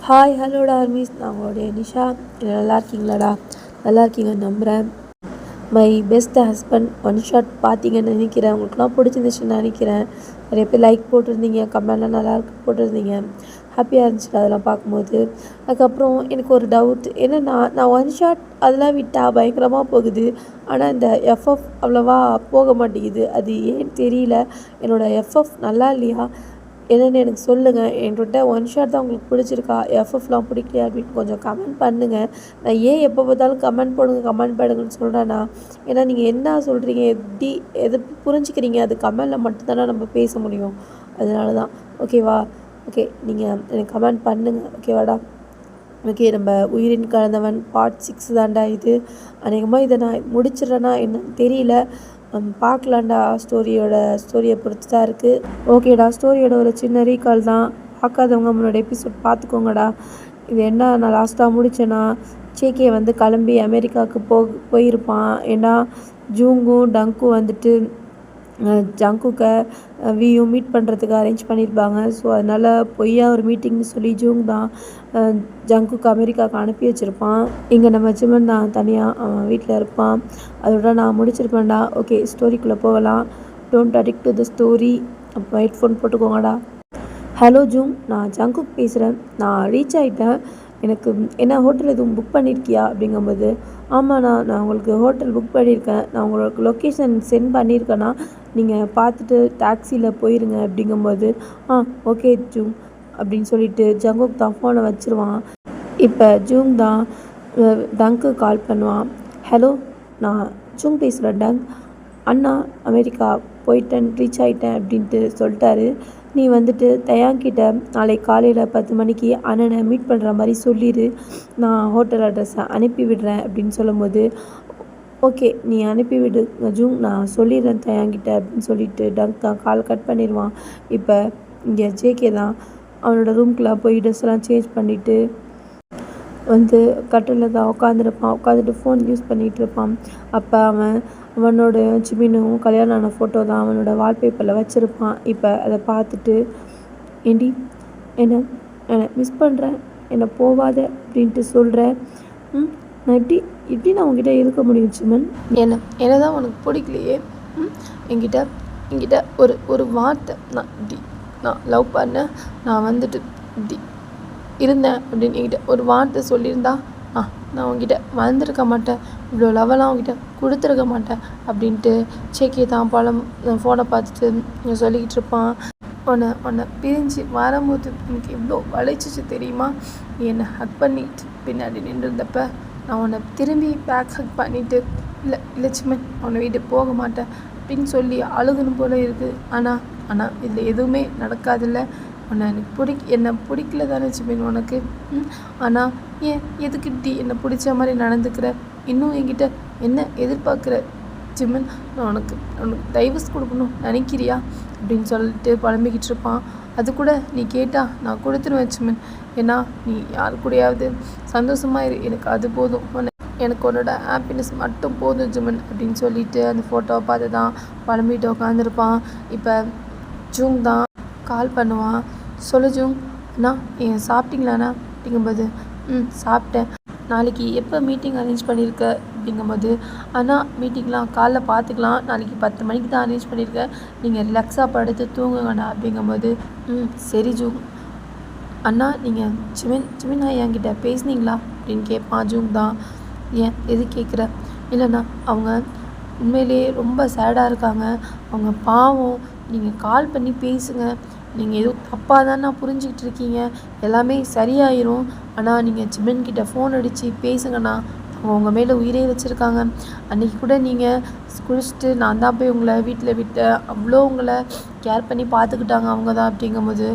Hi ஹலோடா armies, நான் உங்களுடைய நிஷா. நல்லா இருக்கீங்களாடா? நல்லா இருக்கீங்கன்னு நம்புகிறேன். My best husband one shot பார்த்தீங்கன்னு நினைக்கிறேன். உங்களுக்குலாம் பிடிச்சிருந்துச்சுன்னு நினைக்கிறேன். நிறைய பேர் லைக் போட்டிருந்தீங்க, கமெண்ட்லாம் நல்லா இருக்கு போட்டிருந்தீங்க. ஹாப்பியாக இருந்துச்சு அதெல்லாம் பார்க்கும்போது. அதுக்கப்புறம் எனக்கு ஒரு டவுட் என்னென்னா, நான் ஒன் ஷாட் அதெல்லாம் விட்டால் பயங்கரமாக போகுது. ஆனால் இந்த எஃப்எஃப் அவ்வளோவா போக மாட்டேங்குது. அது ஏன்னு தெரியல. என்னோடய எஃப்எஃப் நல்லா இல்லையா என்னென்னு எனக்கு சொல்லுங்கள். என்கிட்ட ஒன் ஷாட் தான் உங்களுக்கு பிடிச்சிருக்கா, எஃப்எஃப்லாம் பிடிக்கலையா அப்படின்னு கொஞ்சம் கமெண்ட் பண்ணுங்கள். நான் ஏன் எப்போ பார்த்தாலும் கமெண்ட் பண்ணுங்கன்னு சொல்கிறேன்னா, ஏன்னா நீங்கள் என்ன சொல்கிறீங்க, எது புரிஞ்சுக்கிறீங்க, அது கமெண்டில் மட்டும்தானே நம்ம பேச முடியும். அதனால தான். ஓகேவா? ஓகே, நீங்கள் எனக்கு கமெண்ட் பண்ணுங்கள். ஓகேவாடா? ஓகே, நம்ம உயிரின் கலந்தவன் பார்ட் 6 தான்டா இது. அநேகமாக இதை நான் முடிச்சிடுறேன்னா என்னன்னு தெரியல. பார்க்கலான்டா. ஸ்டோரியை பொறுத்து தான் இருக்குது. ஓகேடா, ஸ்டோரியோட ஒரு சின்ன ரீகால் தான். பார்க்காதவங்க முன்னோட எபிசோட் பார்த்துக்கோங்கடா. இது என்ன, நான் லாஸ்ட்டாக முடித்தேன்னா, சேகே வந்து கிளம்பி அமெரிக்காவுக்கு போயிருப்பான். ஏன்னா ஜூங்கும் டங்கும் வந்துட்டு ஜங்குக்கை வியும் மீட் பண்ணுறதுக்கு அரேஞ்ச் பண்ணியிருப்பாங்க. ஸோ அதனால் பொய்யா ஒரு மீட்டிங்னு சொல்லி ஜூங் தான் ஜங்குக்கு அமெரிக்காவுக்கு அனுப்பி வச்சுருப்பான். இங்கே நம்ம ஜிமன் தான் தனியாக அவன் வீட்டில் இருப்பான். அதோட நான் முடிச்சிருப்பேன்டா. ஓகே, ஸ்டோரிக்குள்ளே போகலாம். Don't addict to the story. அப்போ ஹெட்ஃபோன் போட்டுக்கோங்கடா. ஹலோ ஜூங், நான் ஜங்குக் பேசுகிறேன். நான் ரீச் ஆகிட்டேன். எனக்கு என்ன ஹோட்டல் எதுவும் புக் பண்ணியிருக்கியா அப்படிங்கும்போது, ஆமாண்ணா, நான் உங்களுக்கு ஹோட்டல் புக் பண்ணியிருக்கேன். நான் உங்களுக்கு லொக்கேஷன் சென்ட் பண்ணியிருக்கேன்னா நீங்கள் பார்த்துட்டு டாக்ஸியில் போயிருங்க அப்படிங்கும்போது, ஓகே ஜூங் அப்படின்னு சொல்லிட்டு ஜங்குக் தான் ஃபோனை வச்சுருவான். இப்போ ஜூங் தான் டங்க்கு கால் பண்ணுவான். ஹலோ, நான் ஜூங் பேசுகிறேன் டங். அண்ணா அமெரிக்கா போயிட்டேன், ரீச் ஆகிட்டேன் அப்படின்ட்டு சொல்லிட்டாரு. நீ வந்துட்டு தயாங்கிட்ட நாளைக்கு காலையில் 10 மணிக்கு அண்ணனை மீட் பண்ணுற மாதிரி சொல்லிடு. நான் ஹோட்டல் அட்ரஸை அனுப்பி விடுறேன் அப்படின்னு சொல்லும்போது, ஓகே நீ அனுப்பிவிடு ஜூங், நான் சொல்லிடுறேன் தயாங்கிட்ட அப்படின்னு சொல்லிட்டு டங்க் தான் கால் கட் பண்ணிடுவான். இப்போ இங்கே ஜேகே தான் அவனோட ரூம்குள்ளே போய் ட்ரெஸ்லாம் சேஞ்ச் பண்ணிவிட்டு வந்து கட்டிலில் தான் உட்காந்துட்டு ஃபோன் யூஸ் பண்ணிகிட்டு இருப்பான். அப்போ அவனோட ஜிமினும் கல்யாணம் ஆன ஃபோட்டோ தான் அவனோட வால்பேப்பரில் வச்சுருப்பான். இப்போ அதை பார்த்துட்டு, ஏண்டி என்னை மிஸ் பண்ணுறேன், என்னை போவாத அப்படின்ட்டு சொல்கிறேன். நான் இப்படி நான் உங்ககிட்ட இருக்க முடியும் ஜிமன்? என்ன தான் உனக்கு பிடிக்கலையே? என்கிட்ட ஒரு வார்த்தை, நான் லவ் பண்ணேன், நான் வந்துட்டு இப்படி இருந்தேன் அப்படின்னு என்கிட்ட ஒரு வார்த்தை சொல்லியிருந்தா நான் உங்ககிட்ட வந்திருக்க மாட்டேன், இவ்வளோ லெவலாம் உங்ககிட்ட கொடுத்துருக்க மாட்டேன் அப்படின்ட்டு சேக்கே தான் ஃபோனை பார்த்துட்டு சொல்லிக்கிட்டு இருப்பான். உன்னை பிரிஞ்சு வரும்போது எனக்கு இவ்வளோ வளைச்சிச்சு தெரியுமா? நீ என்னை ஹக் பண்ணிட்டு பின்னாடி நின்றுருந்தப்ப நான் உன்னை திரும்பி பேக் ஹக் பண்ணிவிட்டு இல்லை சிம்மன், உன்னை வீட்டு போக மாட்டேன் அப்படின்னு சொல்லி அழுகணும் போல இருக்குது. ஆனால் இதில் எதுவுமே நடக்காதில்ல. என்னை பிடிக்கல தானே ஜிமின் உனக்கு? ஆனால் எதுக்கு இப்படி என்னை பிடிச்ச மாதிரி நடந்துக்கிற? இன்னும் என்கிட்ட என்ன எதிர்பார்க்குற ஜிமின்? நான் உனக்கு டைவர்ஸ் கொடுக்கணும் நினைக்கிறியா அப்படின்னு சொல்லிட்டு புலம்பிக்கிட்டு இருப்பான். அது கூட நீ கேட்டா நான் கொடுத்துருவேன் ஜிமின். ஏன்னா நீ யார் கூடயாவது சந்தோஷமாக இரு, எனக்கு அது போதும். எனக்கு உன்னோட ஹாப்பினஸ் மட்டும் போதும் ஜிமின் அப்படின்னு சொல்லிட்டு அந்த ஃபோட்டோவை பார்த்து தான் புலம்பிட்டு உட்காந்துருப்பான். இப்போ ஜூங் தான் கால் பண்ணுவான். சொல்லு ஜூங், அண்ணா சாப்பிட்டீங்களாண்ணா அப்படிங்கும்போது, சாப்பிட்டேன். நாளைக்கு எப்போ மீட்டிங் அரேஞ்ச் பண்ணியிருக்க அப்படிங்கும்போது, ஆனால் மீட்டிங்லாம் காலைல பார்த்துக்கலாம், நாளைக்கு 10 மணிக்கு தான் அரேஞ்ச் பண்ணியிருக்கேன், நீங்கள் ரிலாக்ஸாக படுத்து தூங்குங்கண்ணா அப்படிங்கும்போது, சரி ஜூங். அண்ணா நீங்கள் ஜிமின் என்கிட்ட பேசுனீங்களா அப்படின்னு கேட்பான் ஜூங் தான். ஏன் எது கேட்குற? இல்லைண்ணா, அவங்க உண்மையிலேயே ரொம்ப சேடாக இருக்காங்க, அவங்க பாவம், நீங்கள் கால் பண்ணி பேசுங்க. நீங்கள் எதுவும் தப்பாக தான் நான் புரிஞ்சுக்கிட்டு இருக்கீங்க, எல்லாமே சரியாயிரும். ஆனால் நீங்கள் ஜிமின்கிட்ட ஃபோன் அடித்து பேசுங்கண்ணா, அவங்க உங்கள் மேலே உயிரே வச்சுருக்காங்க. அன்றைக்கி கூட நீங்கள் குளிச்சுட்டு நான் தான் போய் உங்களை வீட்டில் விட்டேன், அவ்வளோ உங்களை கேர் பண்ணி பார்த்துக்கிட்டாங்க அவங்க தான் அப்படிங்கும்போது,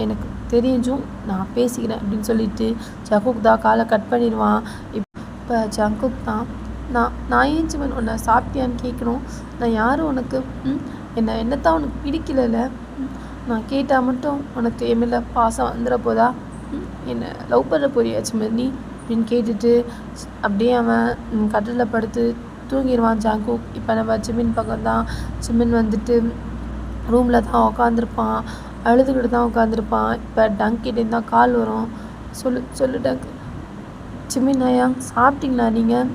எனக்கு தெரிஞ்சும் நான் பேசிக்கிறேன் அப்படின்னு சொல்லிட்டு ஜங்குக் தான் காலை கட் பண்ணிடுவான். இப்போ ஜங்குக் தான், நான் ஏன் ஜிமன் உன்னை சாப்பிட்டியான்னு கேட்கணும்? நான் யாரும் உனக்கு என்னத்தான் உனக்கு பிடிக்கல? நான் கேட்டால் மட்டும் உனக்கு என் மேலே பாசம் வந்துட போதா? என்னை லவ் பண்ண போறியா ஜிமன் நீ அப்படின்னு கேட்டுட்டு அப்படியே அவன் கட்டிலில் படுத்து தூங்கிடுவான் ஜங்குக். இப்போ நம்ம ஜிமின் பக்கம் தான். ஜிமின் வந்துட்டு ரூமில் தான் உட்காந்துருப்பான். அழுதுகிட்டு தான் உட்காந்துருப்பான். இப்போ டங்க் கிட்டேருந்து தான் கால் வரும். சொல்லு டங்க். ஜிமின் அயாங் சாப்பிட்டீங்களா நீங்கள்?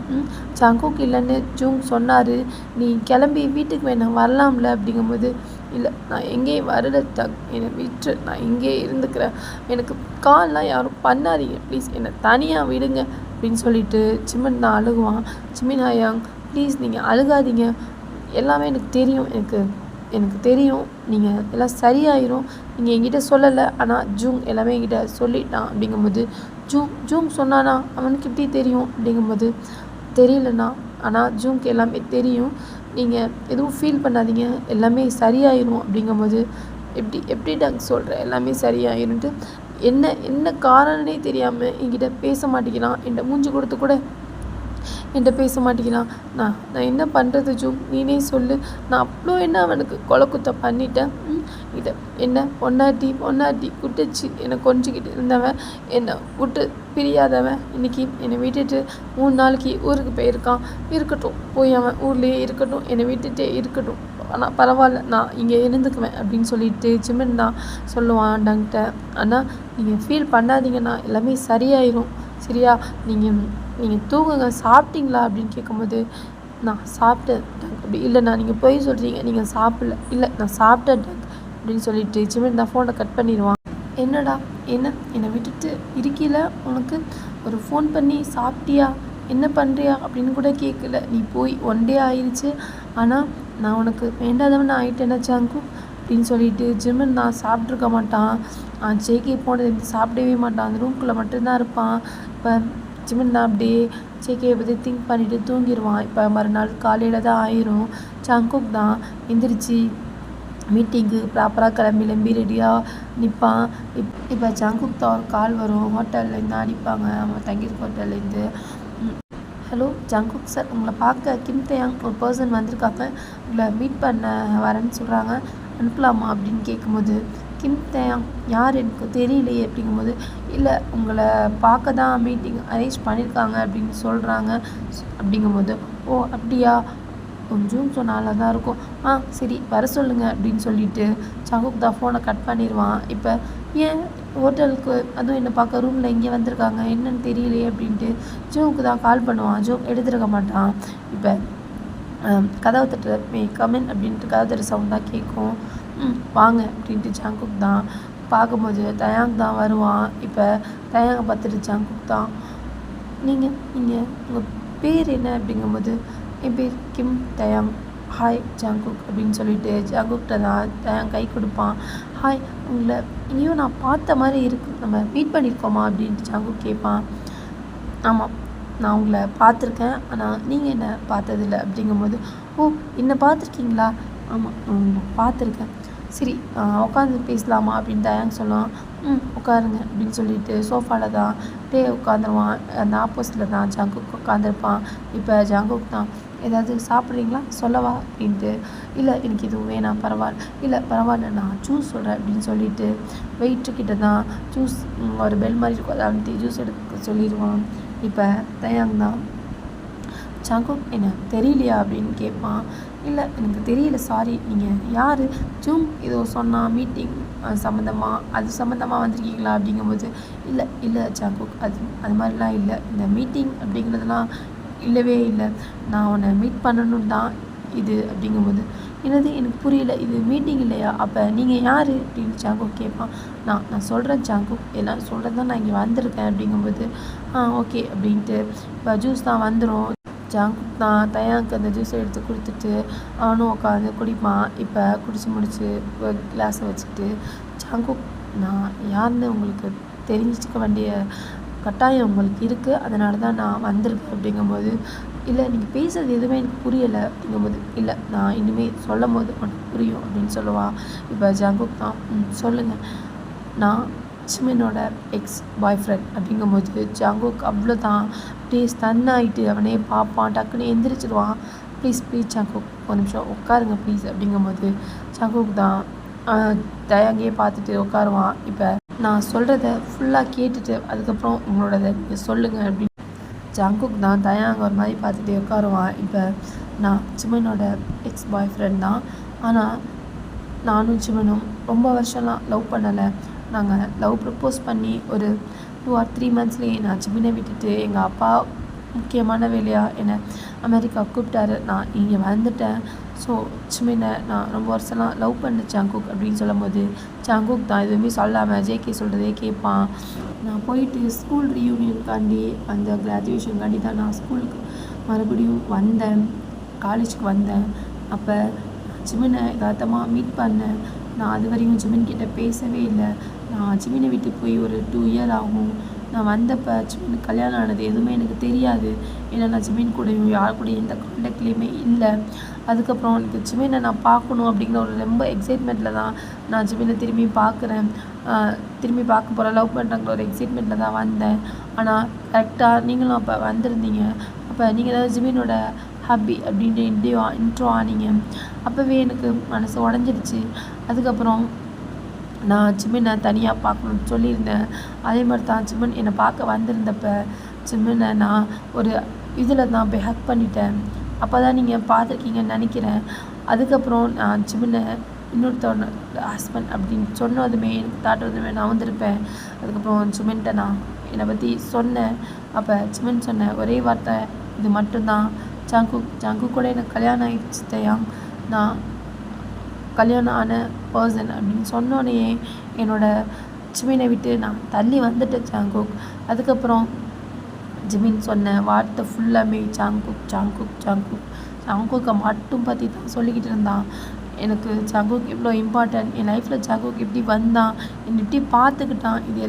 ஜங்குக் இல்லைன்னு ஜூங் சொன்னார். நீ கிளம்பி வீட்டுக்கு வேணாம் வரலாம்ல அப்படிங்கும்போது, இல்லை நான் எங்கேயும் வரல டங், என்னை விட்டு நான் இங்கேயே இருந்துக்கிறேன், எனக்கு கால்லாம் யாரும் பண்ணாதீங்க ப்ளீஸ், என்னை தனியாக விடுங்க அப்படின்னு சொல்லிட்டு ஜிமின் தான் அழுகுவான். ஜிமின் அயாங் ப்ளீஸ் நீங்கள் அழுகாதீங்க, எல்லாமே எனக்கு தெரியும், எனக்கு தெரியும், நீங்கள் எல்லாம் சரியாயிரும், நீங்கள் என்கிட்ட சொல்லலை, ஆனால் ஜூங் எல்லாமே என்கிட்ட சொல்லிட்டான் அப்படிங்கும்போது, ஜூங் சொன்னானா அவனுக்கு எப்படி தெரியும் அப்படிங்கும்போது, தெரியலண்ணா, ஆனால் ஜூங்க்கு எல்லாமே தெரியும், நீங்கள் எதுவும் ஃபீல் பண்ணாதீங்க, எல்லாமே சரியாயிரும் அப்படிங்கும்போது, எப்படி டங் சொல்கிற எல்லாமே சரியாயிரும்ட்டு, என்ன காரணனே தெரியாமல் என்கிட்ட பேச மாட்டேங்கிறான், என்கிட்ட மூஞ்சி கொடுத்து கூட என்கிட்ட பேச மாட்டேங்கிறான், நான் என்ன பண்ணுறது ஜூங், நீனே சொல்லு, நான் அவ்வளோ என்ன அவனுக்கு கொலை குத்தம் பண்ணிட்டேன், இதை என்ன பொண்டாட்டி குட்டிச்சு என்னை கொஞ்சிக்கிட்டு இருந்தவன், என்னை விட்டு பிரியாதவன் இன்னைக்கு என்னை விட்டுட்டு 3 நாளைக்கு ஊருக்கு போயிருக்கான், இருக்கட்டும் போய் அவன் ஊர்லேயே இருக்கட்டும், என்னை விட்டுட்டே இருக்கட்டும், ஆனால் பரவாயில்ல நான் இங்கே இருந்துக்குவேன் அப்படின்னு சொல்லிட்டு ஜிமின் தான் சொல்லுவான் டங்கிட்ட. ஆனால் நீங்கள் ஃபீல் பண்ணாதீங்கன்னா எல்லாமே சரியாயிரும் சரியா, நீங்கள் தூங்குங்க, சாப்பிட்டீங்களா அப்படின்னு கேட்கும்போது, நான் சாப்பிட்டேன் டங் அப்படி, இல்லைண்ணா நீங்கள் போய் சொல்கிறீங்க, நீங்கள் சாப்பிடல, இல்லை நான் சாப்பிட்டேன் டங் அப்படின்னு சொல்லிட்டு ஜிமின் தான் ஃபோனை கட் பண்ணிடுவான். என்னடா என்னை விட்டுட்டு இருக்கீல, உனக்கு ஒரு ஃபோன் பண்ணி சாப்பிட்டியா என்ன பண்ணுறியா அப்படின்னு கூட கேட்கல, நீ போய் 1 டே ஆயிடுச்சு, ஆனால் நான் உனக்கு வேண்டாதவன் ஆகிட்டேன்னா ஜங்கு அப்படின்னு சொல்லிட்டு ஜிமின் நான் சாப்பிட்ருக்க மாட்டான், ஜேகே போனது சாப்பிடவே மாட்டான், அந்த ரூம்குள்ளே மட்டும்தான் இருப்பான். இப்போ ஜிமின் தான் அப்படியே ஜேகேயை பற்றி திங்க் பண்ணிவிட்டு தூங்கிடுவான். இப்போ மறுநாள் காலையில் தான் ஆயிரும். ஜங்குக் தான் எந்திரிச்சு மீட்டிங்கு ப்ராப்பராக கிளம்பி ரெடியாக நிற்பான். இப்போ ஜங்குக் தான் ஒரு கால் வரும், ஹோட்டல்லேருந்து அடிப்பாங்க, அவன் தங்கியிருக்க ஹோட்டல்லேருந்து. ஹலோ ஜங்குக் சார், உங்களை பார்க்க கிம் தயாங் ஒரு பர்சன் வந்திருக்காங்க, உங்களை மீட் பண்ண வரேன்னு சொல்கிறாங்க, அனுப்பலாமா அப்படின்னு கேட்கும்போது, கிம் தயாங் யார் எனக்கு தெரியலையே அப்படிங்கும்போது, இல்லை உங்களை பார்க்க தான் மீட்டிங் அரேஞ்ச் பண்ணியிருக்காங்க அப்படின்னு சொல்கிறாங்க அப்படிங்கும்போது, ஓ அப்படியா, கொஞ்சம் சொன்னால தான் இருக்கும், சரி வர சொல்லுங்கள் அப்படின்னு சொல்லிட்டு ஜங்குக் தான் ஃபோனை கட் பண்ணிடுவான். இப்போ ஏன் ஹோட்டலுக்கு அதுவும் என்னை பார்க்க ரூமில் இங்கே வந்திருக்காங்க என்னன்னு தெரியலையே அப்படின்ட்டு ஜோவுக்கு தான் கால் பண்ணுவான். ஜோ எடுத்துருக்க மாட்டான். இப்போ கதவை தட்டுற கமெண்ட் அப்படின்ட்டு கதவை தட்டுற சவுண்ட் தான் கேட்கும். வாங்க அப்படின்ட்டு ஜங்குக் தான் பார்க்கும்போது தயாங் தான் வருவான். இப்போ தயாங்கை பார்த்துட்டு ஜங்குக் தான், நீங்கள் உங்கள் பேர் என்ன அப்படிங்கும்போது, என் பேர் கிம் தயாங், ஹாய் ஜங்குக் அப்படின்னு சொல்லிட்டு ஜங்குக்கிட்ட தான் தயாங் கை கொடுப்பான். ஹாய், உங்களை இங்கேயும் நான் பார்த்த மாதிரி இருக்குது, நம்ம மீட் பண்ணியிருக்கோமா அப்படின்ட்டு ஜங்குக் கேட்பான். ஆமாம், நான் உங்களை பார்த்துருக்கேன், ஆனால் நீங்கள் என்ன பார்த்ததில்ல அப்படிங்கும்போது, ஓ என்னை பார்த்துருக்கீங்களா, ஆமாம் உங்களை பார்த்துருக்கேன், சரி உட்காந்து பேசலாமா அப்படின்னு தயாங் சொல்லலாம். உட்காருங்க அப்படின்னு சொல்லிட்டு சோஃபாவில் தான் உட்காந்துருவான். அந்த ஆப்போசிட்டில் தான் ஜங்குக் உட்காந்துருப்பான். இப்போ ஜங்குக் தான், ஏதாவது சாப்பிட்றீங்களா சொல்லவா அப்படின்ட்டு, இல்லை எனக்கு எதுவும் வேணாம் பரவாயில்ல நான் ஜூஸ் சொல்கிறேன் அப்படின்னு சொல்லிட்டு வெயிட்ருக்கிட்ட தான் ஜூஸ் ஒரு பெல் மாதிரி இருக்கும், அதை வந்துட்டு ஜூஸ் எடுக்க சொல்லிடுவான். இப்போ தயாங் தான், ஜங்குக் என்ன தெரியலையா அப்படின்னு கேட்பான். இல்லை எனக்கு தெரியல, சாரி, நீங்கள் யார், ஜூம் ஏதோ சொன்னால் மீட்டிங் சம்மந்தமாக வந்திருக்கீங்களா அப்படிங்கும்போது, இல்லை ஜங்குக் அது மாதிரிலாம் இல்லை, இந்த மீட்டிங் அப்படிங்கிறதுலாம் இல்லவே இல்லை, நான் உன்னை மீட் பண்ணணும் தான் இது அப்படிங்கும்போது, என்னது எனக்கு புரியல, இது மீட்டிங் இல்லையா, அப்போ நீங்கள் யார் அப்படின்னு ஜங்குக் கேட்பான். நான் சொல்கிறேன் ஜங்குக், எல்லாம் சொல்கிறது தான் நான் இங்கே வந்திருக்கேன் அப்படிங்கும்போது, ஓகே அப்படின்ட்டு இப்போ ஜூஸ் தான் வந்துடும். ஜங்குக் தான் தயாங்க்கு அந்த ஜூஸை எடுத்து கொடுத்துட்டு அவனும் உட்காந்து குடிப்பான். இப்போ குடிச்சு முடிச்சு கிளாஸை வச்சுக்கிட்டு, ஜங்குக் நான் யாருன்னு உங்களுக்கு தெரிஞ்சிக்க வேண்டிய கட்டாயம் உங்களுக்கு இருக்குது, அதனால தான் நான் வந்திருக்கேன் அப்படிங்கும்போது, இல்லை நீங்கள் பேசுகிறது எதுவுமே எனக்கு புரியலை அப்படிங்கும்போது, இல்லை நான் இனிமேல் சொல்லும் போது உனக்கு புரியும் அப்படின்னு சொல்லுவான். இப்போ ஜங்குக் தான், சொல்லுங்கள், நான் ஜிமினோட எக்ஸ் பாய் ஃப்ரெண்ட் அப்படிங்கும்போது ஜங்குக் அவ்வளோ தான் அப்படியே ஸ்டன் ஆகிட்டு அவனே பார்ப்பான். டக்குன்னு எந்திரிச்சிடுவான். ப்ளீஸ் ஜங்குக் ஒரு நிமிஷம் உட்காருங்க ப்ளீஸ் அப்படிங்கும்போது ஜங்குக் தான் தயாங்கே பார்த்துட்டு உட்காருவான். இப்போ நான் சொல்கிறத ஃபுல்லாக கேட்டுட்டு அதுக்கப்புறம் உங்களோடதை நீங்கள் சொல்லுங்கள் அப்படின்னு ஜங்குக் தான் தயாங்க ஒரு மாதிரி பார்த்துட்டு உட்காருவான். இப்போ நான் ஜிமினோட எக்ஸ் பாய் ஃப்ரெண்ட் தான், ஆனால் நானும் ஜிமனும் ரொம்ப வருஷம்லாம் லவ் பண்ணலை. நாங்கள் லவ் ப்ரப்போஸ் பண்ணி ஒரு 2 or 3 monthsலேயே நான் ஜிமினை விட்டுட்டு எங்கள் அப்பா முக்கியமான வேலையாக என்னை அமெரிக்கா கூப்பிட்டாரு. நான் இங்கே வந்துட்டேன். ஸோ ஜிமினை நான் ரொம்ப வருஷம்லாம் லவ் பண்ணேன் ஜங்குக் அப்படின்னு சொல்லும்போது ஜங்குக் தான் எதுவுமே சொல்லாமல் ஜேகே சொல்கிறதே கேட்பான். நான் போயிட்டு ஸ்கூல் ரீயூனியனுக்காண்டி அந்த கிராஜுவேஷனுக்காண்டி தான் நான் ஸ்கூலுக்கு மறுபடியும் வந்தேன், காலேஜுக்கு வந்தேன். அப்போ ஜிமினை யதார்த்தமாக மீட் பண்ணேன். நான் அது வரையும் ஜிமின் கிட்ட பேசவே இல்லை. நான் ஜிமினை விட்டு போய் ஒரு 2 year ஆகும். நான் வந்தப்போ ஜிமினுக்கு கல்யாணம் ஆனது எதுவுமே எனக்கு தெரியாது. ஏன்னா நான் ஜிமின் கூடயும் யார் கூடயும் எந்த கான்டாக்ட்லேயுமே இல்லை. அதுக்கப்புறம் எனக்கு ஜிமினை நான் பார்க்கணும் அப்படிங்கிற ஒரு ரொம்ப எக்ஸைட்மெண்ட்டில் தான் நான் ஜிமினை திரும்பி பார்க்குறேன். திரும்பி பார்க்க போகிற லவ் பண்ணுறாங்கிற ஒரு எக்ஸைட்மெண்ட்டில் தான் வந்தேன். ஆனால் கரெக்டாக நீங்களும் அப்போ வந்திருந்தீங்க. அப்போ நீங்கள் தான் ஜிமினோட ஹாப்பி அப்படின்ட்டு இன்ட்ரோ ஆனீங்க. அப்போவே எனக்கு மனசு உடஞ்சிடுச்சு. அதுக்கப்புறம் நான் ஜிமினை தனியாக பார்க்கணுன்னு சொல்லியிருந்தேன். அதே மாதிரி தான் ஜிமின் என்னை பார்க்க வந்திருந்தப்ப ஜிமினை நான் ஒரு இதில் தான் போய் ஹக் பண்ணிட்டேன். அப்போ தான் நீங்கள் பார்த்துருக்கீங்கன்னு நினைக்கிறேன். அதுக்கப்புறம் நான் ஜிமினை இன்னொருத்தவனோட ஹஸ்பண்ட் அப்படின்னு சொன்னதுமே எனக்கு தாட்டுறதுமே நான் வந்திருப்பேன். அதுக்கப்புறம் ஜிமின்கிட்ட நான் என்னை பற்றி சொன்னேன். அப்போ ஜிமின் சொன்ன ஒரே வார்த்தை இது மட்டும்தான், ஜங்குக் கூட எனக்கு கல்யாணம் ஆகிடுச்சு தயாங், நான் கல்யாணம் ஆன பர்சன் அப்படின்னு சொன்னோன்னே என்னோடய ஜிமினை விட்டு நான் தள்ளி வந்துட்டேன் ஜங்குக். அதுக்கப்புறம் ஜிமின் சொன்ன வார்த்தை ஃபுல்லாமே ஜங்குக்கை மட்டும் பற்றி தான் சொல்லிக்கிட்டு இருந்தான். எனக்கு ஜங்குக் இவ்வளோ இம்பார்ட்டன்ட், என் லைஃப்பில் ஜங்குக் இப்படி வந்தான், என்னை இப்படி பார்த்துக்கிட்டான், இது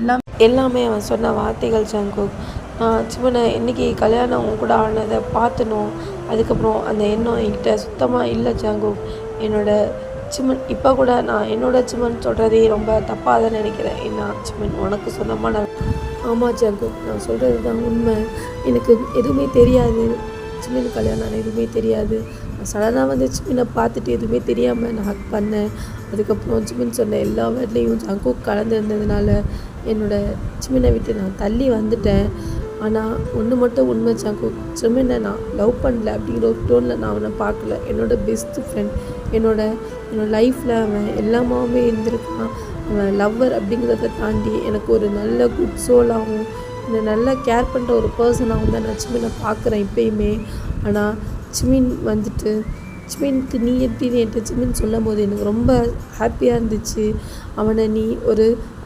எல்லாமே அவன் சொன்ன வார்த்தைகள் ஜங்குக். நான் ஜிமினை இன்றைக்கி கல்யாணம் அவங்க கூட ஆனதை பார்த்தணும். அதுக்கப்புறம் அந்த எண்ணம் என்கிட்ட சுத்தமாக இல்லை ஜங்குக். ஜிமின் இப்போ கூட நான் என்னோட ஜிமின் சொல்கிறதே ரொம்ப தப்பாக தான் நினைக்கிறேன். ஏன்னா ஜிமின் உனக்கு சொந்தமான ஆமாம் ஜங்குக், நான் சொல்கிறது தான் உண்மை. எனக்கு எதுவுமே தெரியாது, ஜிமின் கல்யாணம் எதுவுமே தெரியாது. நான் சடனாக வந்து ஜிமினை பார்த்துட்டு எதுவுமே தெரியாமல் நான் ஹக் பண்ணேன். அதுக்கப்புறம் ஜிமின் சொன்ன எல்லா வேர்ட்லேயும் ஜங்குக் கலந்துருந்ததுனால என்னோடய ஜிமினை விட்டு நான் தள்ளி வந்துட்டேன். ஆனால் ஒன்று மட்டும் உண்மை ஜங்குக், ஜிமினை நான் லவ் பண்ணல அப்படிங்கிற ஒரு டோனில் நான் அவனை பார்க்கல. என்னோடய பெஸ்ட்டு ஃப்ரெண்ட், என்னோட லைஃப்பில் அவன் எல்லாமாவே இருந்திருக்கான். அவன் லவ்வர் அப்படிங்கிறத தாண்டி எனக்கு ஒரு நல்ல குட் சோலாகவும் என்னை நல்லா கேர் பண்ணுற ஒரு பர்சனாகவும் தான் நான் ஜிமினை பார்க்குறேன் இப்போயுமே. ஆனால் ஜிமின் வந்துட்டு ஜிமினுக்கு நீ எப்படின்னு என்கிட்ட ஜிமின் சொல்லும் போது எனக்கு ரொம்ப ஹாப்பியாக இருந்துச்சு.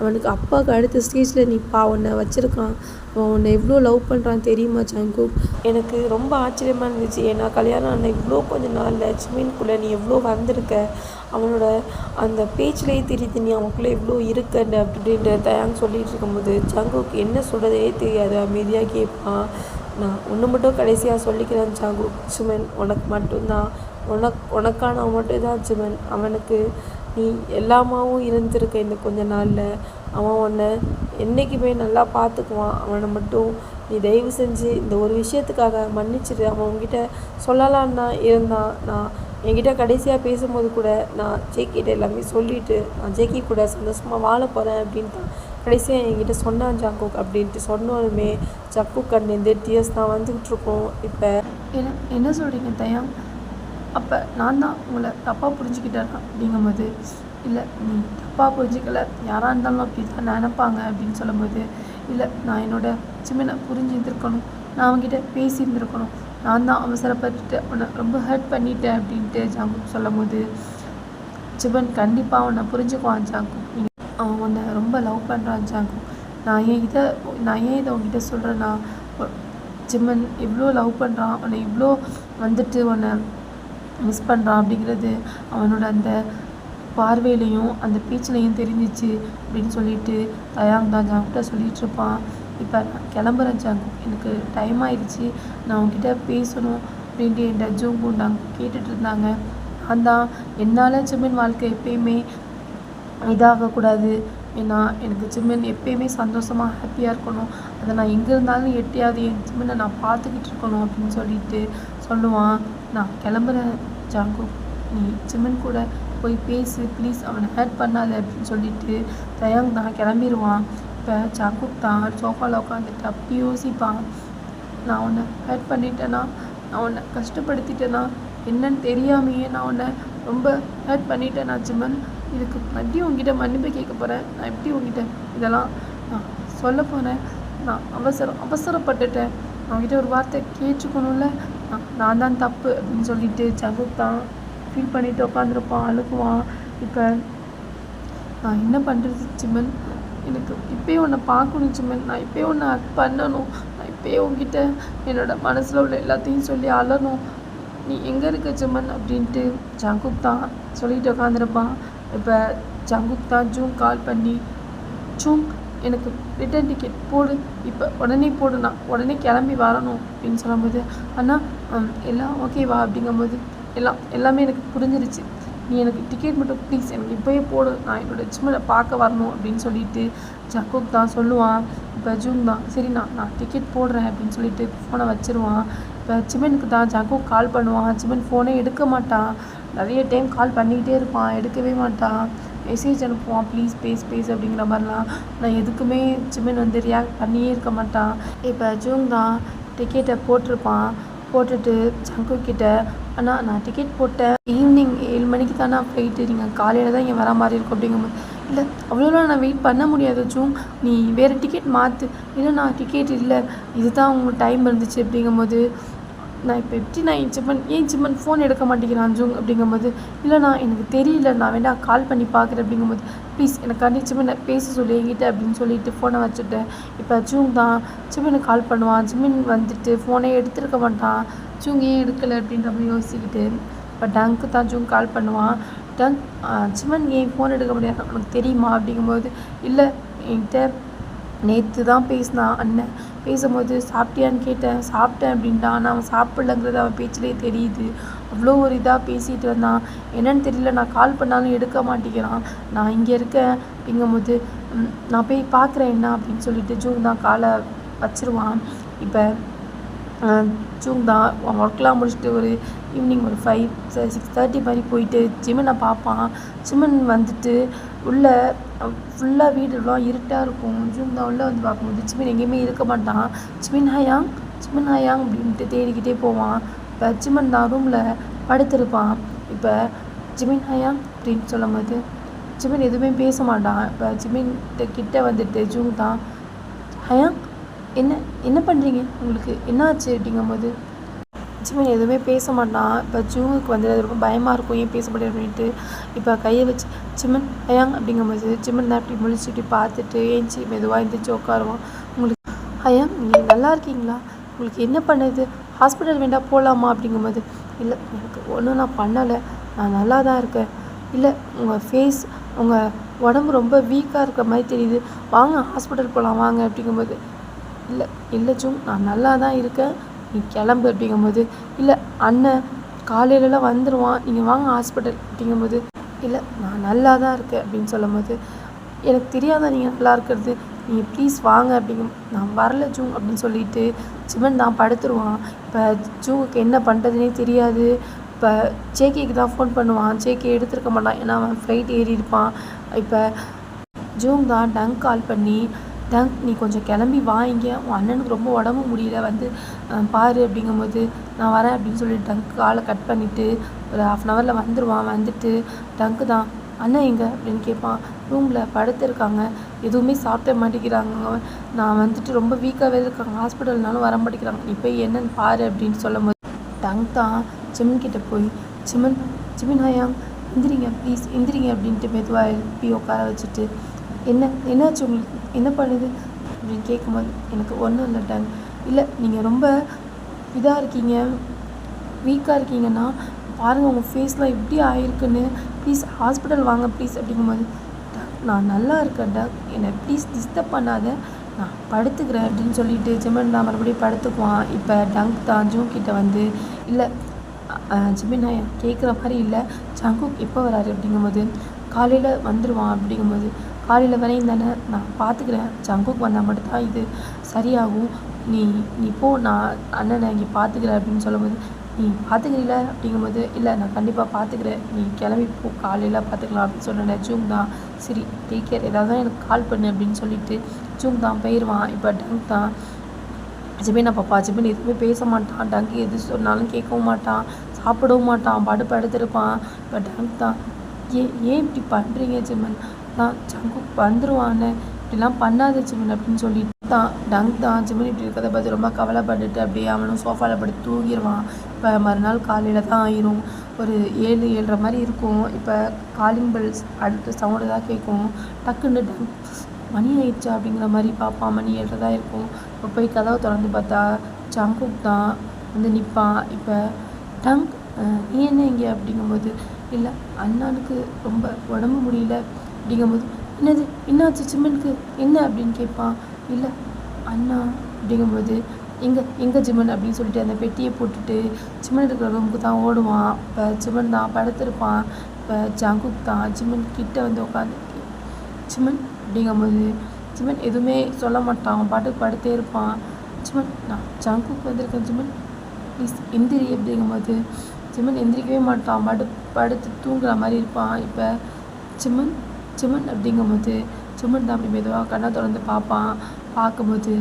அவனுக்கு அப்பாவுக்கு அடுத்த ஸ்டேஜில் உன்னை வச்சுருக்கான். அவன் உன்னை எவ்வளோ லவ் பண்ணுறான் தெரியுமா ஜங்குக்? எனக்கு ரொம்ப ஆச்சரியமாக இருந்துச்சு. ஏன்னா கல்யாணம் ஆன இவ்வளோ கொஞ்சம் நாளில் ஜிமின்குள்ளே நீ எவ்வளோ வந்திருக்க, அவனோட அந்த பேச்சிலேயே தெரியுது நீ அவனுக்குள்ளே எவ்வளோ இருக்கன்னு அப்படின்ற தயாங் சொல்லிகிட்டு இருக்கும்போது ஜங்குக் என்ன சொல்கிறதே தெரியாது, அமைதியாக கேட்பான். நான் ஒன்று மட்டும் கடைசியாக சொல்லிக்கிறேன் ஜங்குக், ஜிமின் உனக்கு மட்டும்தான், உனக்கான மட்டும்தான் ஜிமின். அவனுக்கு நீ எல்லாமாவும் இருந்திருக்க இந்த கொஞ்ச நாளில். அவன் உன்னை என்றைக்குமே நல்லா பார்த்துக்குவான். அவனை மட்டும் நீ தயவு செஞ்சு இந்த ஒரு விஷயத்துக்காக மன்னிச்சிடு. அவன் உங்ககிட்ட சொல்லலான்னு தான் இருந்தான். நான் என்கிட்ட கடைசியாக பேசும்போது கூட நான் ஜேகிட்ட எல்லாமே சொல்லிவிட்டு நான் ஜேகி கூட சந்தோஷமாக வாழ போகிறேன் அப்படின்னு தான் கடைசியாக என்கிட்ட சொன்னான் ஜங்குக். அப்படின்ட்டு சொன்னாலுமே ஜங்குக் கண்ணிலேருந்து டியர்ஸ் தான் வந்துக்கிட்டு இருக்கோம். இப்போ என்ன சொல்கிறீங்க தயாங்? அப்போ நான் தான் உங்களை தப்பாக புரிஞ்சுக்கிட்டேன் அப்படிங்கும்போது, இல்லை நீ தப்பாக புரிஞ்சிக்கல, யாராக இருந்தாலும் அப்படி தான் நினைப்பாங்க அப்படின்னு சொல்லும்போது, இல்லை நான் என்னோடய ஜிமினை புரிஞ்சுருந்துருக்கணும், நான் அவங்ககிட்ட பேசியிருந்துருக்கணும், நான் தான் அவசரப்பட்டுட்டு அவனை ரொம்ப ஹர்ட் பண்ணிட்டேன் அப்படின்ட்டு ஜங்குக் சொல்லும் போது, ஜிமின் கண்டிப்பாக அவனை புரிஞ்சுக்குவான் ஜங்குக், அவன் உன்னை ரொம்ப லவ் பண்ணுறான் ஜங்குக். நான் ஏன் இதை உங்ககிட்ட சொல்கிறேன்னா, ஜிமின் இவ்வளோ லவ் பண்ணுறான், அவனை இவ்வளோ வந்துட்டு உன்னை மிஸ் பண்ணுறான் அப்படிங்கிறது அவனோட அந்த பார்வையிலையும் அந்த பேச்சிலையும் தெரிஞ்சிச்சு அப்படின்னு சொல்லிட்டு தயாங் தான் ஜங்குக்கிட்ட சொல்லிகிட்டு இருப்பான். இப்போ நான் கிளம்புறேன் ஜங்குக், எனக்கு டைம் ஆயிடுச்சு, நான் உங்ககிட்ட பேசணும் அப்படின்ட்டு என் ஜூங்கும் நாங்கள் கேட்டுட்டு இருந்தாங்க. நான் தான் என்னால் ஜிமின் வாழ்க்கை எப்பயுமே இதாகக்கூடாது, ஏன்னா எனக்கு ஜிமின் எப்பயுமே சந்தோஷமாக ஹாப்பியாக இருக்கணும், அதை நான் எங்கே இருந்தாலும் எட்டியாவது என் ஜிமினை நான் பார்த்துக்கிட்டு இருக்கணும் அப்படின்னு சொல்லிட்டு சொல்லுவான். நான் கிளம்புறேன் ஜங்குக், நீ ஜிமின் கூட போய் பேசு ப்ளீஸ், அவனை ஹர்ட் பண்ணாத அப்படின்னு சொல்லிட்டு தயாங் தான் கிளம்பிடுவான். இப்போ ஜங்குக் தான் சோஃபாவில் உட்காந்துட்டு அப்படி யோசிப்பான். நான் உன்னை ஹர்ட் பண்ணிட்டேன்னா, நான் உன்னை கஷ்டப்படுத்திட்டேன்னா, என்னன்னு தெரியாமையே நான் உன்னை ரொம்ப ஹர்ட் பண்ணிட்டேனா ஜிமின், இதுக்கு மறுபடியும் உங்ககிட்ட மன்னிப்பு கேட்க போகிறேன். நான் எப்படி உங்ககிட்ட இதெல்லாம் நான் சொல்ல போகிறேன்? நான் அவசரப்பட்டுட்டேன். அவங்ககிட்ட ஒரு வார்த்தை கேட்டுக்கணும்ல. நான் தான் தப்பு அப்படின்னு சொல்லிட்டு ஜங்குக் தான் ஃபீல் பண்ணிட்டு உட்காந்துருப்பான், அழுகுவான். இப்போ நான் என்ன பண்ணுறது சிமன்? எனக்கு இப்போயே உன்னை பார்க்கணும் சிமன். நான் இப்போயே உன்னை ஆக்ட் பண்ணணும். நான் இப்போயே உங்ககிட்ட என்னோடய மனசில் உள்ள எல்லாத்தையும் சொல்லி அழணும். நீ எங்கே இருக்க சிமன் அப்படின்ட்டு ஜங்குக் தான் சொல்லிட்டு உட்காந்துருப்பான். இப்போ ஜங்குக் தான் ஜூங் கால் பண்ணி, ஜூங் எனக்கு ரிட்டன் டிக்கெட் போடு, இப்போ உடனே போடு, நான் உடனே கிளம்பி வரணும் அப்படின்னு சொல்லும்போது, அண்ணா எல்லாம் ஓகேவா அப்படிங்கும்போது, எல்லாமே எனக்கு புரிஞ்சிருச்சு. நீ எனக்கு டிக்கெட் மட்டும் ப்ளீஸ் எனக்கு இப்போயே போடு, நான் என்னோடய சிம்மனை பார்க்க வரணும் அப்படின்னு சொல்லிட்டு ஜங்குக் தான் சொல்லுவான். இப்போ ஜூங் தான் சரிண்ணா நான் டிக்கெட் போடுறேன் அப்படின்னு சொல்லிட்டு ஃபோனை வச்சுருவான். இப்போ சிமனுக்கு தான் ஜங்குக் கால் பண்ணுவான். சிமன் ஃபோனே எடுக்க மாட்டான். நிறைய டைம் கால் பண்ணிக்கிட்டே இருப்பான், எடுக்கவே மாட்டான். மெசேஜ் அனுப்புவான், ப்ளீஸ் பேஸ் அப்படிங்கிற மாதிரிலாம். நான் எதுக்குமே சிமன் வந்து ரியாக்ட் பண்ணியே இருக்க மாட்டான். இப்போ ஜூங் தான் டிக்கெட்டை போட்டிருப்பான். போட்டுட்டு ஜங்குக் கிட்ட, அண்ணா நான் டிக்கெட் போட்டேன், ஈவினிங் 7 மணிக்கு தானே ஃப்ளைட்டு, நீங்கள் காலையில் தான் இங்கே வர மாதிரி இருக்கும் அப்படிங்கும்போது, இல்லை அவ்வளோலாம் நான் வெயிட் பண்ண முடியாது ஜூங், நீ வேறு டிக்கெட் மாற்று. இல்லை நான் டிக்கெட் இல்லை, இதுதான் உங்களுக்கு டைம் இருந்துச்சு அப்படிங்கும்போது, நான் இப்போ எப்படி நான் ஏன் சிம்மன் ஃபோன் எடுக்க மாட்டேங்கிறான் ஜூங் அப்படிங்கும்போது, இல்லைண்ணா எனக்கு தெரியல, நான் வேணா கால் பண்ணி பார்க்குறேன் அப்படிங்கும்போது, ப்ளீஸ் எனக்காண்டி சிம்மனை பேச சொல்லி என்கிட்ட அப்படின்னு சொல்லிட்டு ஃபோனை வச்சுட்டேன். இப்போ ஜூங் தான் சிம்மனுக்கு கால் பண்ணுவான். சிம்மன் வந்துட்டு ஃபோனே எடுத்துருக்க மாட்டான். ஜூங் ஏன் எடுக்கலை அப்படின்ற மாதிரி யோசிச்சுக்கிட்டு இப்போ டங்க்கு தான் ஜூங் கால் பண்ணுவான். டங்க் சிம்மன் ஏன் ஃபோன் எடுக்க முடியாது உனக்கு தெரியுமா அப்படிங்கும்போது, இல்லை என்கிட்ட நேற்று தான் பேசினான் அண்ணன், பேசும்போது சாப்பிட்டியான்னு கேட்டேன், சாப்பிட்டேன் அப்படின்ட்டான். ஆனால் அவன் சாப்பிட்லங்கிறது அவன் பேச்சிலே தெரியுது. அவ்வளோ ஒரு இதாக பேசிகிட்டு வந்தான். என்னன்னு தெரியல, நான் கால் பண்ணாலும் எடுக்க மாட்டேங்கிறான். நான் இங்கே இருக்கேன் அப்படிங்கும்போது, நான் போய் பார்க்குறேன் என்ன அப்படின்னு சொல்லிட்டு ஜூங் தான் காலை வச்சிருவான். இப்போ ஜூங் தான் ஒர்க்லாம் முடிச்சுட்டு ஒரு ஈவினிங் ஒரு 6:30 மாதிரி போயிட்டு சிம்மனை பார்ப்பான். சிம்மன் வந்துட்டு உள்ளே ஃபுல்லாக வீடுலாம் இருட்டாக இருக்கும். ஜூங் தான் உள்ளே வந்து பார்க்கும்போது சிம்மன் எங்கேயுமே இருக்க மாட்டான். சிம்மன் ஹயாங் அப்படின்ட்டு தேடிக்கிட்டே போவான். இப்போ சிம்மன் தான் ரூமில் படுத்திருப்பான். இப்போ ஜிமின் ஹயாங் அப்படின்னு சொல்லும் போது ஜிமின் எதுவுமே பேச மாட்டான். இப்போ ஜிமின் கிட்ட வந்துட்டு ஜூங் தான், ஹயாங் என்ன பண்ணுறீங்க, உங்களுக்கு என்னாச்சு அப்படிங்கும்போது ஜிமின் எதுவுமே பேச மாட்டான். இப்போ ஜூங்குக்கு வந்து அது ரொம்ப பயமாக இருக்கும், ஏன் பேச முடியாது அப்படின்ட்டு இப்போ கையை வச்சு சிம்மன் ஹயாங் அப்படிங்கும்போது சிம்மன் தான் இப்படி முழிச்சு இப்படி பார்த்துட்டு ஏஞ்சி மெதுவாக எழுந்திரிச்சு உட்காருவான். உங்களுக்கு ஹயாங் நீங்கள் நல்லா இருக்கீங்களா, உங்களுக்கு என்ன பண்ணுது, ஹாஸ்பிட்டல் வேண்டாம் போகலாமா அப்படிங்கும்போது, இல்லை எனக்கு ஒன்றும் நான் பண்ணலை, நான் நல்லா தான் இருக்கேன். இல்லை உங்கள் உடம்பு ரொம்ப வீக்காக இருக்கிற மாதிரி தெரியுது, வாங்க ஹாஸ்பிட்டல் போகலாம் வாங்க அப்படிங்கும்போது, இல்லை ஜூங் நான் நல்லா தான் இருக்கேன், நீ கிளம்பு அப்படிங்கும்போது, இல்லை அண்ணன் காலையிலலாம் வந்துடுவான், நீங்கள் வாங்க ஹாஸ்பிட்டல் அப்படிங்கும்போது, இல்லை நான் நல்லா தான் இருக்கேன் அப்படின்னு சொல்லும் போது, எனக்கு தெரியாதா நீங்கள் நல்லா இருக்கிறது, நீங்கள் ப்ளீஸ் வாங்க நான் வரல ஜூங் அப்படின்னு சொல்லிட்டு சிம்மன் தான் படுத்துருவான். இப்போ ஜூங்குக்கு என்ன பண்ணுறதுனே தெரியாது. இப்போ ஜேகேக்கு தான் ஃபோன் பண்ணுவான். ஜேகே எடுத்துருக்க மாட்டான், ஏன்னா அவன் ஃப்ளைட் ஏறி இருப்பான். இப்போ ஜூங் தான் டங்க் கால் பண்ணி, டங்க் நீ கொஞ்சம் கிளம்பி வா, இங்கே உன் அண்ணனுக்கு ரொம்ப உடம்பு முடியல, வந்து பாரு அப்படிங்கும்போது, நான் வரேன் அப்படின்னு சொல்லிட்டு டங்க் காலை கட் பண்ணிவிட்டு ஒரு 1/2 hourல வந்துடுவான். வந்துட்டு டங்க்கு தான், அண்ணன் எங்கே அப்படின்னு கேட்பான். ரூமில் படுத்துருக்காங்க, எதுவுமே சாப்பிட மாட்டேங்கிறாங்க, நான் வந்துட்டு ரொம்ப வீக்காகவே இருக்காங்க, ஹாஸ்பிட்டல்னாலும் வர மாட்டேங்கிறாங்க, நீ போய் என்னன்னு பாரு அப்படின்னு சொல்லும் போது டங்க் தான் சிம்மன் கிட்டே போய், சிம்மன் ஹயாங் எந்திரிங்க ப்ளீஸ் எந்திரிங்க அப்படின்ட்டு மெதுவாக எழுப்பி உட்கார வச்சுட்டு, என்னாச்சு உங்களுக்கு, என்ன பண்ணுது அப்படின்னு கேட்கும்போது, எனக்கு ஒன்றும் இல்லை டங்க், இல்லை நீங்கள் ரொம்ப இதாக இருக்கீங்க, வீக்காக இருக்கீங்கன்னா பாருங்கள் உங்கள் ஃபேஸ்லாம் எப்படி ஆகிருக்குன்னு, ப்ளீஸ் ஹாஸ்பிட்டல் வாங்க ப்ளீஸ் அப்படிங்கும்போது, நான் நல்லா இருக்கேன் டக், என்னை ப்ளீஸ் டிஸ்டர்ப் பண்ணாத, நான் படுத்துக்கிறேன் அப்படின்னு சொல்லிட்டு ஜிமின் தான் மறுபடியும் படுத்துக்குவான். இப்போ டங்க் தான் ஜூங் கிட்ட வந்து, இல்லை ஜிமின் நான் கேட்குற மாதிரி இல்லை, ஜங்குக் எப்போ வராரு அப்படிங்கும்போது, காலையில் வந்துடுவான் அப்படிங்கும்போது, காலையில் வரையும் தானே, நான் பார்த்துக்கிறேன், ஜங்குக் வந்தால் மட்டும்தான் இது சரியாகும், நீ போ, நான் அண்ணனை இங்கே பார்த்துக்கிறேன் அப்படின்னு சொல்லும்போது, நீ பார்த்துக்கிறீல அப்படிங்கும்போது, இல்லை நான் கண்டிப்பாக பார்த்துக்கிறேன், நீ கிளம்பி போ, காலையில் பார்த்துக்கலாம் அப்படின்னு சொன்னேன். ஜூங் தான் சரி டேக் கேர், ஏதாவது தான் எனக்கு கால் பண்ணு அப்படின்னு சொல்லிட்டு ஜூங் தான் போயிடுவான். இப்போ டங்க் தான் ஜிமினை பாப்பா, ஜிமின் எதுவுமே பேச மாட்டான், டங்க் எது சொன்னாலும் கேட்கவும் மாட்டான், சாப்பிடவும் மாட்டான், படுத்திருப்பான். இப்போ டங்க் தான் ஏன் இப்படி பண்ணுறீங்க ஜிமன், நான் ஜங்குக் வந்துடுவான்னு இப்படிலாம் பண்ணாத ஜிமன் அப்படின்னு சொல்லிட்டு டங்க் தான் ஜிமன் இப்படி இருக்கிறத பார்த்து ரொம்ப கவலைப்பட்டுட்டு அப்படியே அவனும் சோஃபாவில் படுத்து தூங்கிடுவான். இப்போ மறுநாள் காலையில் தான் ஆயிரும். ஒரு 7-7:30 மாதிரி இருக்கும். இப்போ காலிங் பெல்ஸ் அடுத்த சவுண்டு தான் கேட்கும். டக்குன்னு டங்க் மணி ஆயிடுச்சா அப்படிங்கிற மாதிரி பார்ப்பான். மணி 7:30 தான் இருக்கும். இப்போ போய் கதவை திறந்து பார்த்தா ஜங்குக் தான் வந்து நிற்பான். இப்போ டங்க் நீ என்ன இங்கே அப்படிங்கும்போது, இல்லை அண்ணானுக்கு ரொம்ப உடம்பு முடியல அப்படிங்கும்போது, என்னது என்னாச்சு ஜிம்மனுக்கு என்ன அப்படின்னு கேட்பான். இல்லை அண்ணா அப்படிங்கும்போது, எங்கே ஜிம்மன் அப்படின்னு சொல்லிட்டு அந்த பெட்டியை போட்டுட்டு ஜிம்மன் இருக்கிற ரூமுக்கு தான் ஓடுவான். இப்போ ஜிம்மன் தான் படுத்திருப்பான். இப்போ ஜங்குக் தான் ஜிம்மன் கிட்ட வந்து உட்காந்துருக்கு. ஜிம்மன் அப்படிங்கும்போது ஜிம்மன் எதுவுமே சொல்ல மாட்டான். அவன் பாட்டுக்கு படுத்தே இருப்பான். ஜிம்மன் நான் ஜங்குக் வந்திருக்கேன் ஜிம்மன் ப்ளீஸ் எந்திரி அப்படிங்கும்போது ஜிம்மன் எந்திரிக்கவே மாட்டான். படுத்து தூங்குற மாதிரி இருப்பான். இப்போ ஜிம்மன் அப்படிங்கும்போது ஜிம்மன் தான் அப்படி மெதுவாக கண்ணை திறந்து பார்ப்பான். பார்க்கும்போது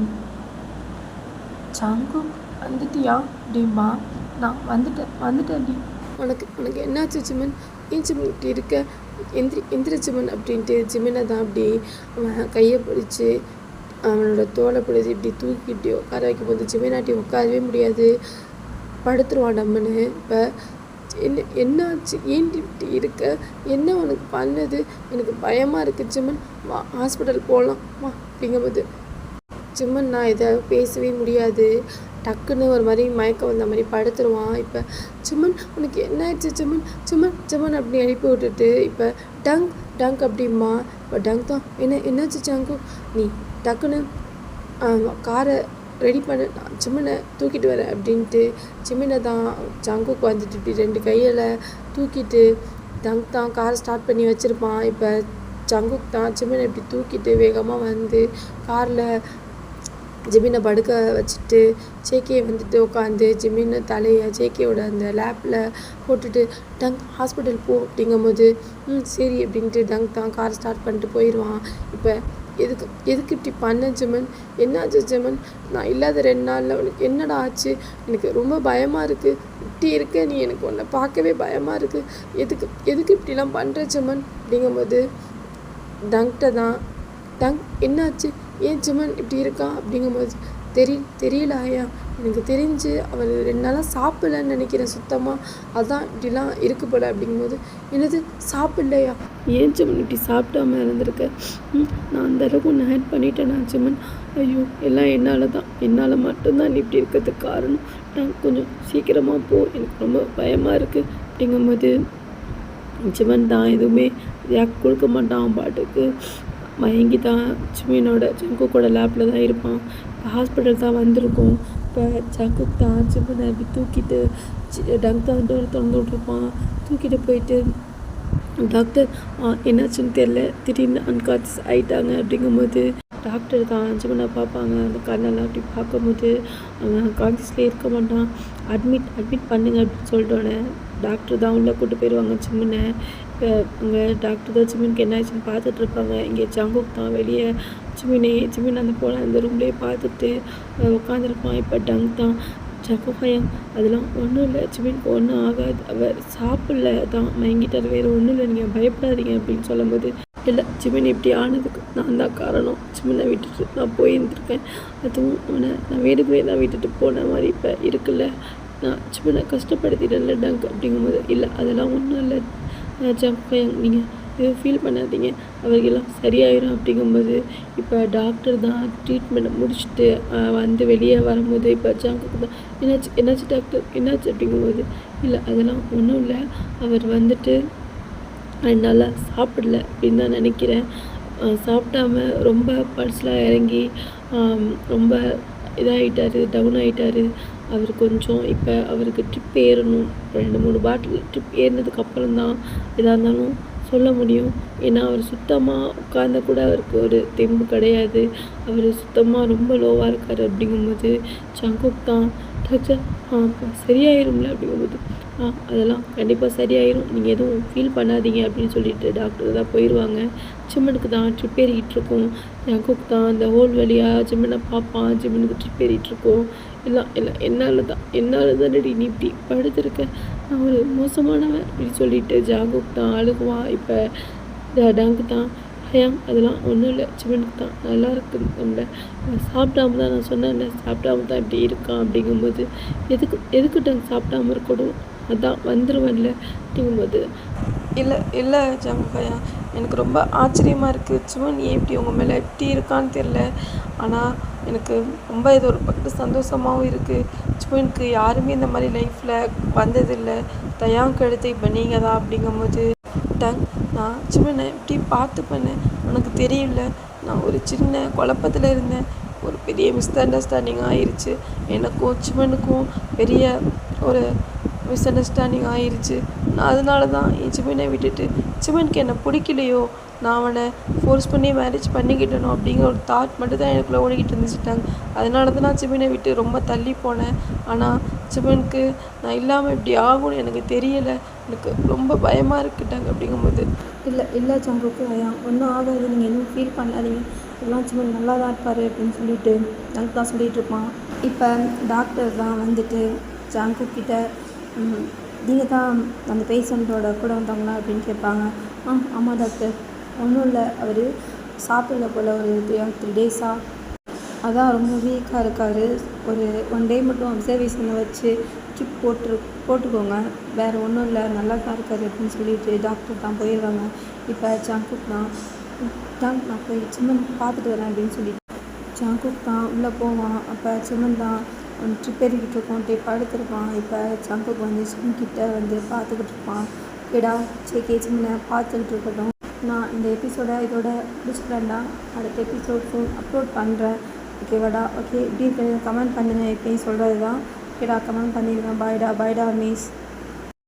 ஜங்குக் வந்துட்டியா அப்படிம்பா. நான் வந்துட்டேன் அப்படி. உனக்கு என்னாச்சு ஜிம்மன், ஏன் ஜிம்மன் இப்படி இருக்க, எந்திரி ஜிம்மன் அப்படின்ட்டு ஜிம்மனை தான் அப்படி அவன் கையை பிடிச்சி அவனோட தோலை பிடிச்சி இப்படி தூக்கிட்டு உட்கார வைக்கும்போது ஜிம்மனாட்டி உட்காரவே முடியாது, படுத்துருவான் டம்முன்னு. இப்போ என்னாச்சு, ஏன் இப்படி இருக்க, என்ன உனக்கு பண்ணது, எனக்கு பயமாக இருக்குது ஜிம்மன், வா ஹாஸ்பிட்டல் போகலாம் வா அப்படிங்கும்போது ஜிம்மன் நான் இதை பேசவே முடியாது. டக்குன்னு ஒரு மாதிரி மயக்கம் வந்த மாதிரி படுத்துருவான். இப்போ ஜிம்மன் உனக்கு என்ன ஆயிடுச்சு ஜிம்மன் அப்படி அனுப்பி விட்டுட்டு இப்போ டங்க் அப்படிம்மா. இப்போ டங்க் தான் என்னாச்சு ஜங்கு, நீ டக்குன்னு காரை ரெடி பண்ண, நான் ஜிம்மனை தூக்கிட்டு வரேன் அப்படின்ட்டு ஜிம்மனை தான் ஜங்குக்கு வந்துட்டு இப்படி 2 கையில் தூக்கிட்டு டங்க் தான் காரை ஸ்டார்ட் பண்ணி வச்சுருப்பான். இப்போ ஜங்குக் தான் ஜிம்மனை இப்படி தூக்கிட்டு வேகமாக வந்து காரில் ஜிமினை படுக்க வச்சுட்டு ஜேகே வந்துட்டு உட்காந்து ஜிமினை தலையை ஜேகேயோட அந்த லேப்பில் போட்டுட்டு டங்க் ஹாஸ்பிட்டல் போ அப்படிங்கும்போது சரி அப்படின்ட்டு டங்க் தான் கார் ஸ்டார்ட் பண்ணிட்டு போயிடுவான். இப்போ எதுக்கு இப்படி பண்ண ஜிமன், என்னாச்சு ஜிமன், நான் இல்லாத 2 நாளில் உனக்கு என்னடா ஆச்சு, எனக்கு ரொம்ப பயமாக இருக்குது, இப்படி இருக்க நீ, எனக்கு உன்னை பார்க்கவே பயமாக இருக்குது, எதுக்கு இப்படிலாம் பண்ணுற ஜிமன் அப்படிங்கும்போது டங்க்கிட்ட தான் டங்க் என்னாச்சு, ஏன் ஜிமன் இப்படி இருக்கான் அப்படிங்கும்போது தெரியல ஆயா, எனக்கு தெரிஞ்சு அவள் 2 நாளாக சாப்பிடலன்னு நினைக்கிறேன் சுத்தமாக, அதான் இப்படிலாம் இருக்கு போல் அப்படிங்கும்போது என்னது சாப்பிட்லையா, ஏன் ஜிமன் இப்படி சாப்பிடாம இருந்திருக்க, நான் அந்தளவுக்கு ஒன்று ஹேட் பண்ணிட்டேனா ஜிமன், ஐயோ எல்லாம் என்னால் மட்டும்தான் நீ இப்படி இருக்கிறதுக்கு காரணம், நான் கொஞ்சம் சீக்கிரமாக போ, எனக்கு ரொம்ப பயமாக இருக்குது அப்படிங்கும்போது ஜிமன் தான் எதுவுமே ரியாக்ட் கொடுக்க மாட்டான். பாட்டுக்கு மயங்கி தான் ஜங்குக்கோட லேப்பில் தான் இருப்பான். இப்போ ஹாஸ்பிட்டல் தான் வந்திருக்கோம். இப்போ ஜங்குக் தான் ஜிம்மனை அப்படி தூக்கிட்டு டங்க் தான் டோர் திறந்து விட்ருப்பான். தூக்கிட்டு போயிட்டு டாக்டர் என்னாச்சுன்னு தெரில, திடீர்னு அன்கான்ஷியஸ் ஆகிட்டாங்க அப்படிங்கும்போது டாக்டர் தான் ஜிம்மனை பார்ப்பாங்க. அந்த கண்ணெல்லாம் அப்படி பார்க்கும்போது அவன் கான்ஷியஸ்லேயே இருக்க மாட்டான். அட்மிட் பண்ணுங்க அப்படின்னு சொல்லிட்டோன்னே டாக்டர் தான் உள்ளே கூப்பிட்டு போயிடுவாங்க ஜிம்மனை. இப்போ அங்கே டாக்டர் தான் ஜிம்மினுக்கு என்ன ஆச்சுன்னு பார்த்துட்ருப்பாங்க. இங்கே ஜங்குக் தான் வெளியே ஜிம்மின் அந்த போல அந்த ரூம்லேயே பார்த்துட்டு உட்காந்துருப்பான். இப்போ டங்க் தான் ஜங்குக் அதெல்லாம் ஒன்றும் இல்லை, ஜிம்மினுக்கு ஒன்றும் ஆகாது, அவர் சாப்பிடல தான் மயங்கிட்டார், வேறு ஒன்றும் இல்லை, நீங்கள் பயப்படாதீங்க அப்படின்னு சொல்லும்போது இல்லை ஜிம்மின் இப்படி ஆனதுக்கு நான் தான் காரணம், ஜிம்மினை விட்டுட்டு நான் போயிருந்துருக்கேன், அதுவும் அவனை நான் வேணுக்குமே தான் விட்டுட்டு போன மாதிரி இப்போ இருக்குல்ல, நான் ஜிம்மினை கஷ்டப்படுத்திட்டேன்ல டங்க் அப்படிங்கும்போது இல்லை அதெல்லாம் ஒன்றும் இல்லை ஜங்குக், நீங்கள் எதுவும் ஃபீல் பண்ணாதீங்க, அவர்களெல்லாம் சரியாயிடும் அப்படிங்கும்போது இப்போ டாக்டர் தான் ட்ரீட்மெண்ட்டை முடிச்சுட்டு வந்து வெளியே வரும்போது இப்போ ஜங்குக் தான் என்னாச்சு டாக்டர் என்னாச்சு அப்படிங்கும்போது இல்லை அதெல்லாம் ஒன்றும் இல்லை, அவர் வந்துட்டு 2 நாளாக சாப்பிடல அப்படின்னு தான் நினைக்கிறேன், சாப்பிடாம ரொம்ப பல்ஸ்லாம் இறங்கி ரொம்ப இதாகிட்டார், டவுன் ஆகிட்டார், அவர் கொஞ்சம் இப்போ அவருக்கு ட்ரிப் ஏறணும், 2-3 பாட்டில் ட்ரிப் ஏறினதுக்கப்புறம் தான் எதாக இருந்தாலும் சொல்ல முடியும். ஏன்னா அவர் சுத்தமாக உட்கார்ந்த கூட அவருக்கு ஒரு தெம்பு கிடையாது, அவர் சுத்தமாக ரொம்ப லோவாக இருக்கார் அப்படிங்கும்போது ஜங்குக் தான் டாக்டர் சரியாயிரும்ல அப்படிங்கும்போது அதெல்லாம் கண்டிப்பாக சரியாயிடும், நீங்கள் எதுவும் ஃபீல் பண்ணாதீங்க அப்படின்னு சொல்லிட்டு டாக்டர் தான் போயிடுவாங்க. சிம்மனுக்கு தான் ட்ரிப் ஏறிக்கிட்டுருக்கோம். ஜங்குக்கு தான் அந்த ஹோல் வழியாக சிம்மனை பார்ப்பான். சிம்மனுக்கு ட்ரிப் ஏறிட்டுருக்கோம். எல்லாம் என்னால் தானடி நீ இப்படி படுத்திருக்க, நான் ஒரு மோசமானவன் அப்படின்னு சொல்லிட்டு ஜாங்குக்கு தான் அழுகுவான். இப்போ டங்கு தான் அதெல்லாம் ஒன்றும் இல்லை, சிவனுக்கு தான் நல்லா இருக்குது. சாப்பிடாம தான் நான் சொன்னேன்ல, சாப்பிடாம தான் இப்படி இருக்கான் அப்படிங்கும்போது எதுக்கு டங்கு சாப்பிடாம இருக்கணும், அதான் வந்துடுவேன்ல அப்படிங்கும்போது இல்லை ஜங்குக்கையா, எனக்கு ரொம்ப ஆச்சரியமாக இருக்குது. சிவன் ஏன் இப்படி உங்கள் மேலே எப்படி இருக்கான்னு தெரில. ஆனால் எனக்கு ரொம்ப இது ஒரு பக்கத்து சந்தோஷமாகவும் இருக்குது. சிவனுக்கு யாருமே இந்த மாதிரி லைஃப்பில் வந்ததில்லை. தயாங்க எடுத்து இப்போ நீங்கள் தான் அப்படிங்கும்போது டங், நான் சிவனை இப்படி பார்த்துப்பேன்னு உனக்கு தெரியல. நான் ஒரு சின்ன குழப்பத்தில் இருந்தேன். ஒரு பெரிய மிஸ் அண்டர்ஸ்டாண்டிங் ஆயிடுச்சு. எனக்கும் சிவனுக்கும் பெரிய ஒரு மிஸ் அண்டர்ஸ்டாண்டிங் ஆயிடுச்சு. நான் அதனால தான் என் சிவனை விட்டுட்டு, சிவனுக்கு என்னை பிடிக்கலையோ, நான் அவனை ஃபோர்ஸ் பண்ணி மேரேஜ் பண்ணிக்கிட்டணும் அப்படிங்கிற ஒரு தாட் மட்டும் தான் எனக்குள்ளே ஓடிக்கிட்டு இருந்துச்சுட்டாங்க. அதனால தான் நான் சிவனை விட்டு ரொம்ப தள்ளி போனேன். ஆனால் சிவனுக்கு நான் இல்லாமல் இப்படி ஆகும்னு எனக்கு தெரியலை. எனக்கு ரொம்ப பயமாக இருக்குட்டாங்க அப்படிங்கும்போது இல்லை சங்குக்கு ஒன்றும் ஆகாது, நீங்கள் எதுவும் ஃபீல் பண்ணாதீங்க, எல்லாம் சிவன் நல்லா தான் இருப்பார் அப்படின்னு சொல்லிட்டு ஜங்கு தான் சொல்லிகிட்டு இருப்பான். இப்போ டாக்டர் தான் வந்துட்டு ஜங்கு கிட்ட நீங்கள் தான் அந்த பேஷண்ட்டோட கூட வந்தவங்களா அப்படின்னு கேட்பாங்க. ஆமாம் டாக்டர், ஒன்றும் இல்லை, அவர் சாப்பிடல போல் ஒரு 3 டேஸாக, அதான் ரொம்ப வீக்காக இருக்கார். ஒரு 1 டே மட்டும் அப்சர்வேஷனில் வச்சு ட்ரிப் போட்டுக்கோங்க, வேறு ஒன்றும் இல்லை, நல்லா தான் இருக்கார் அப்படின்னு சொல்லிட்டு டாக்டர் தான் போயிடுவாங்க. இப்போ ஜங்குக் நான் போய் சிம்மன் பார்த்துட்டு வரேன் அப்படின்னு சொல்லிட்டு ஜங்குக் தான் உள்ளே போவான். அப்போ சிம்மன் தான் ட்ரிப் ஏறிக்கிட்டு இருக்கோம், படுத்துருப்பான். இப்போ ஜங்குக் வந்து சிம்மன் கிட்ட வந்து பார்த்துக்கிட்டு இருப்பான். கேடா சரி சிம்மனை பார்த்துக்கிட்டு இருக்கட்டும், நான் இந்த எபிசோடை இதோட முடிச்சுக்கிறேன்டா, அடுத்த எபிசோட் அப்லோட் பண்ணுறேன், ஓகேவாடா? ஓகே, இப்படி கமெண்ட் பண்ணுங்கள், எப்பயும் சொல்கிறது தான். ஓகேடா, கமெண்ட் பண்ணிடுவேன். பாய்டா மிஸ்.